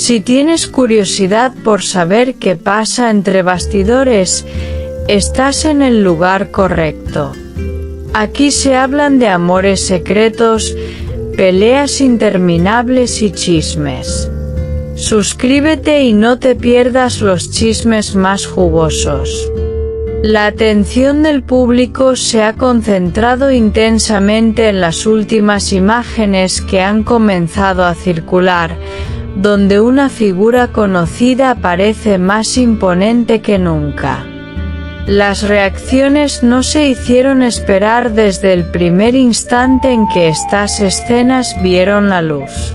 Si tienes curiosidad por saber qué pasa entre bastidores, estás en el lugar correcto. Aquí se hablan de amores secretos, peleas interminables y chismes. Suscríbete y no te pierdas los chismes más jugosos. La atención del público se ha concentrado intensamente en las últimas imágenes que han comenzado a circular, donde una figura conocida parece más imponente que nunca. Las reacciones no se hicieron esperar desde el primer instante en que estas escenas vieron la luz.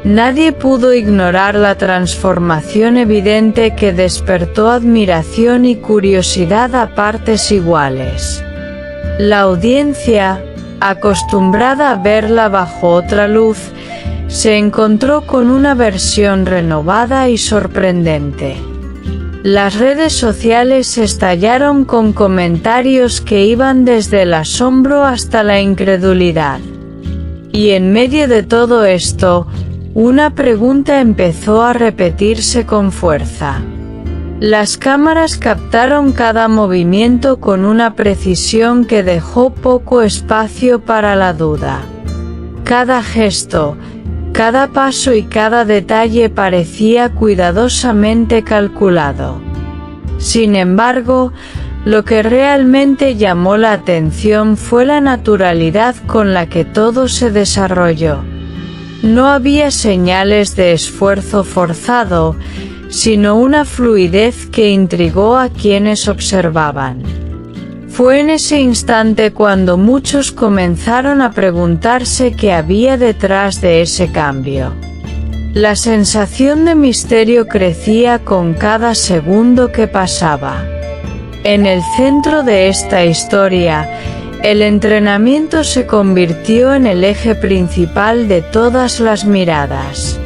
Nadie pudo ignorar la transformación evidente que despertó admiración y curiosidad a partes iguales. La audiencia, acostumbrada a verla bajo otra luz, se encontró con una versión renovada y sorprendente. Las redes sociales estallaron con comentarios que iban desde el asombro hasta la incredulidad. Y en medio de todo esto, una pregunta empezó a repetirse con fuerza. Las cámaras captaron cada movimiento con una precisión que dejó poco espacio para la duda. Cada gesto, cada paso y cada detalle parecía cuidadosamente calculado. Sin embargo, lo que realmente llamó la atención fue la naturalidad con la que todo se desarrolló. No había señales de esfuerzo forzado, sino una fluidez que intrigó a quienes observaban. Fue en ese instante cuando muchos comenzaron a preguntarse qué había detrás de ese cambio. La sensación de misterio crecía con cada segundo que pasaba. En el centro de esta historia, el entrenamiento se convirtió en el eje principal de todas las miradas.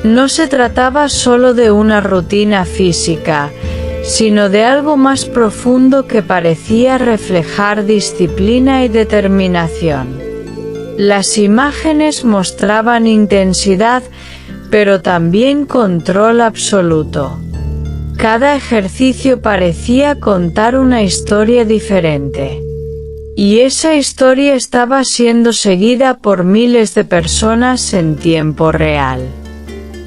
No se trataba solo de una rutina física, sino de algo más profundo que parecía reflejar disciplina y determinación. Las imágenes mostraban intensidad, pero también control absoluto. Cada ejercicio parecía contar una historia diferente. Y esa historia estaba siendo seguida por miles de personas en tiempo real.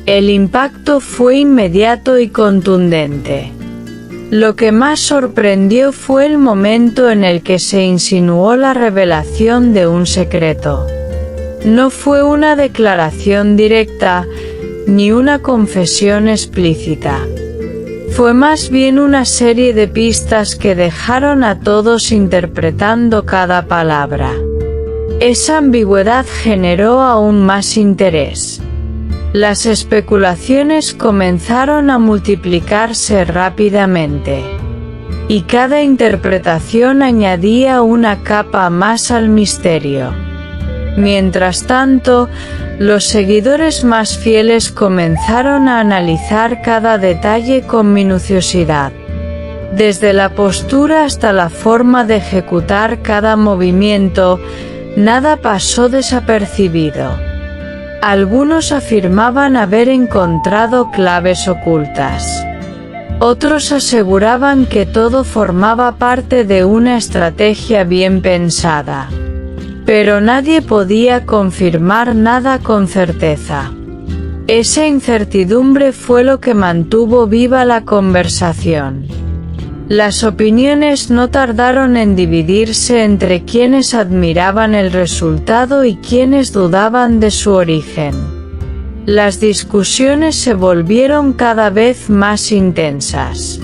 El impacto fue inmediato y contundente. Lo que más sorprendió fue el momento en el que se insinuó la revelación de un secreto. No fue una declaración directa, ni una confesión explícita. Fue más bien una serie de pistas que dejaron a todos interpretando cada palabra. Esa ambigüedad generó aún más interés. Las especulaciones comenzaron a multiplicarse rápidamente. Y cada interpretación añadía una capa más al misterio. Mientras tanto, los seguidores más fieles comenzaron a analizar cada detalle con minuciosidad. Desde la postura hasta la forma de ejecutar cada movimiento, nada pasó desapercibido. Algunos afirmaban haber encontrado claves ocultas. Otros aseguraban que todo formaba parte de una estrategia bien pensada. Pero nadie podía confirmar nada con certeza. Esa incertidumbre fue lo que mantuvo viva la conversación. Las opiniones no tardaron en dividirse entre quienes admiraban el resultado y quienes dudaban de su origen. Las discusiones se volvieron cada vez más intensas.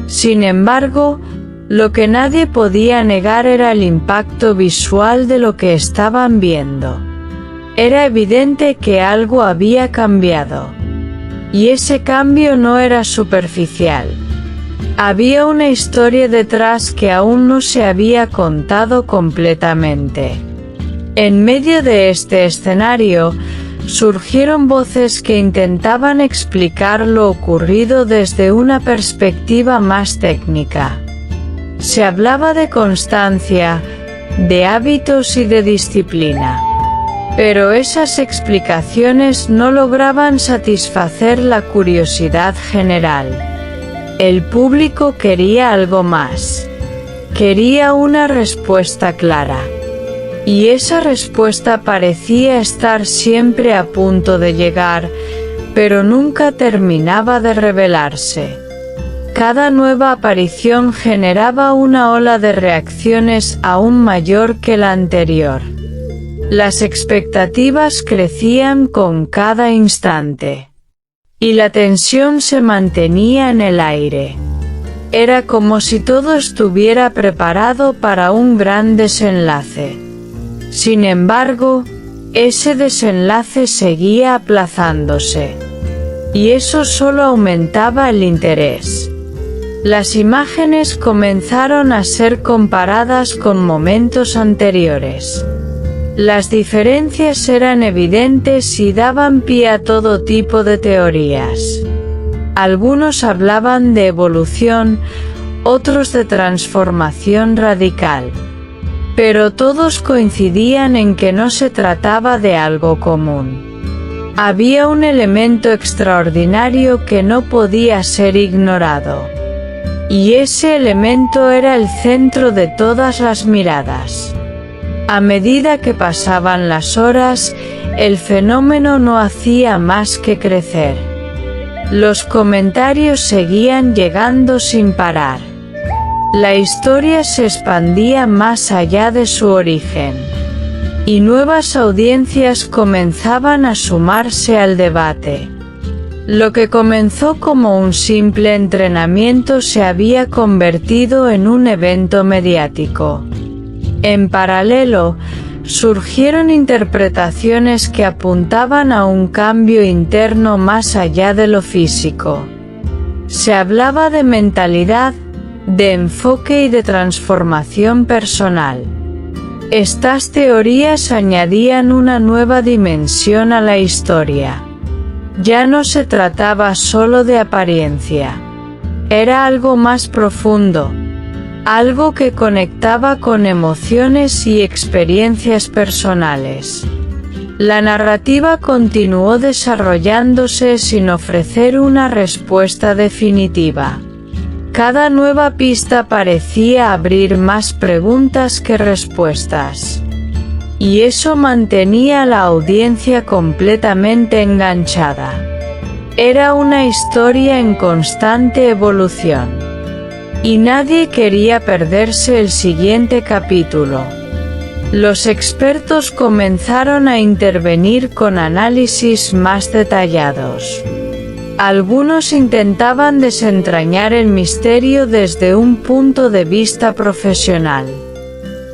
Sin embargo, lo que nadie podía negar era el impacto visual de lo que estaban viendo. Era evidente que algo había cambiado. Y ese cambio no era superficial. Había una historia detrás que aún no se había contado completamente. En medio de este escenario, surgieron voces que intentaban explicar lo ocurrido desde una perspectiva más técnica. Se hablaba de constancia, de hábitos y de disciplina. Pero esas explicaciones no lograban satisfacer la curiosidad general. El público quería algo más. Quería una respuesta clara. Y esa respuesta parecía estar siempre a punto de llegar, pero nunca terminaba de revelarse. Cada nueva aparición generaba una ola de reacciones aún mayor que la anterior. Las expectativas crecían con cada instante. Y la tensión se mantenía en el aire. Era como si todo estuviera preparado para un gran desenlace. Sin embargo, ese desenlace seguía aplazándose. Y eso solo aumentaba el interés. Las imágenes comenzaron a ser comparadas con momentos anteriores. Las diferencias eran evidentes y daban pie a todo tipo de teorías. Algunos hablaban de evolución, otros de transformación radical. Pero todos coincidían en que no se trataba de algo común. Había un elemento extraordinario que no podía ser ignorado. Y ese elemento era el centro de todas las miradas. A medida que pasaban las horas, el fenómeno no hacía más que crecer. Los comentarios seguían llegando sin parar. La historia se expandía más allá de su origen. Y nuevas audiencias comenzaban a sumarse al debate. Lo que comenzó como un simple entrenamiento se había convertido en un evento mediático. En paralelo, surgieron interpretaciones que apuntaban a un cambio interno más allá de lo físico. Se hablaba de mentalidad, de enfoque y de transformación personal. Estas teorías añadían una nueva dimensión a la historia. Ya no se trataba solo de apariencia. Era algo más profundo. Algo que conectaba con emociones y experiencias personales. La narrativa continuó desarrollándose sin ofrecer una respuesta definitiva. Cada nueva pista parecía abrir más preguntas que respuestas. Y eso mantenía a la audiencia completamente enganchada. Era una historia en constante evolución. Y nadie quería perderse el siguiente capítulo. Los expertos comenzaron a intervenir con análisis más detallados. Algunos intentaban desentrañar el misterio desde un punto de vista profesional.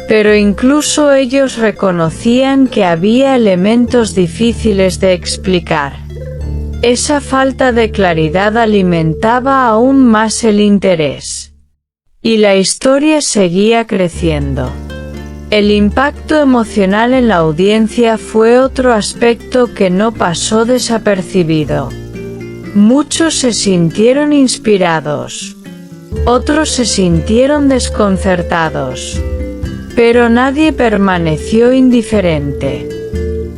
Pero incluso ellos reconocían que había elementos difíciles de explicar. Esa falta de claridad alimentaba aún más el interés. Y la historia seguía creciendo. El impacto emocional en la audiencia fue otro aspecto que no pasó desapercibido. Muchos se sintieron inspirados. Otros se sintieron desconcertados. Pero nadie permaneció indiferente.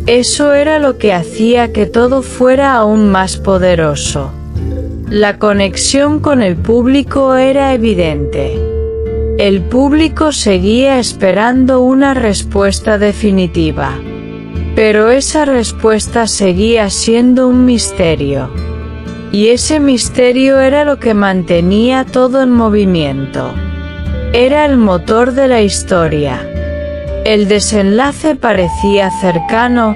Eso era lo que hacía que todo fuera aún más poderoso. La conexión con el público era evidente. El público seguía esperando una respuesta definitiva. Pero esa respuesta seguía siendo un misterio. Y ese misterio era lo que mantenía todo en movimiento. Era el motor de la historia. El desenlace parecía cercano,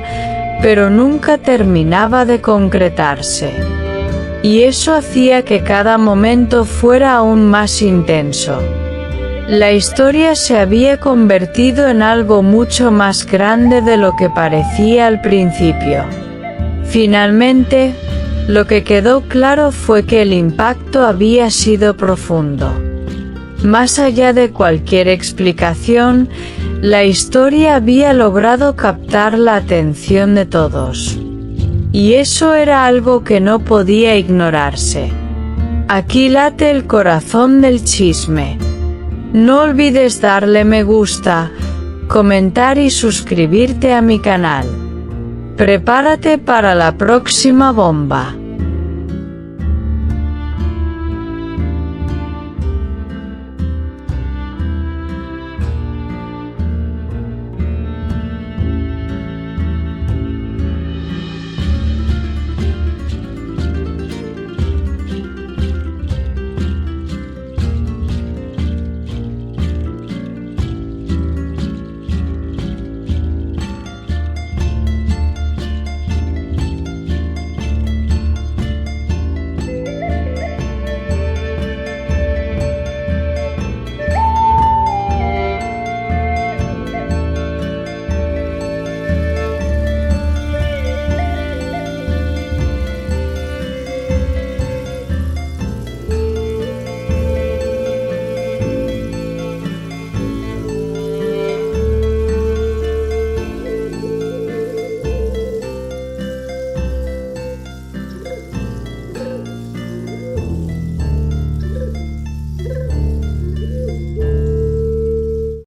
pero nunca terminaba de concretarse. Y eso hacía que cada momento fuera aún más intenso. La historia se había convertido en algo mucho más grande de lo que parecía al principio. Finalmente, lo que quedó claro fue que el impacto había sido profundo. Más allá de cualquier explicación, la historia había logrado captar la atención de todos. Y eso era algo que no podía ignorarse. Aquí late el corazón del chisme. No olvides darle me gusta, comentar y suscribirte a mi canal. Prepárate para la próxima bomba.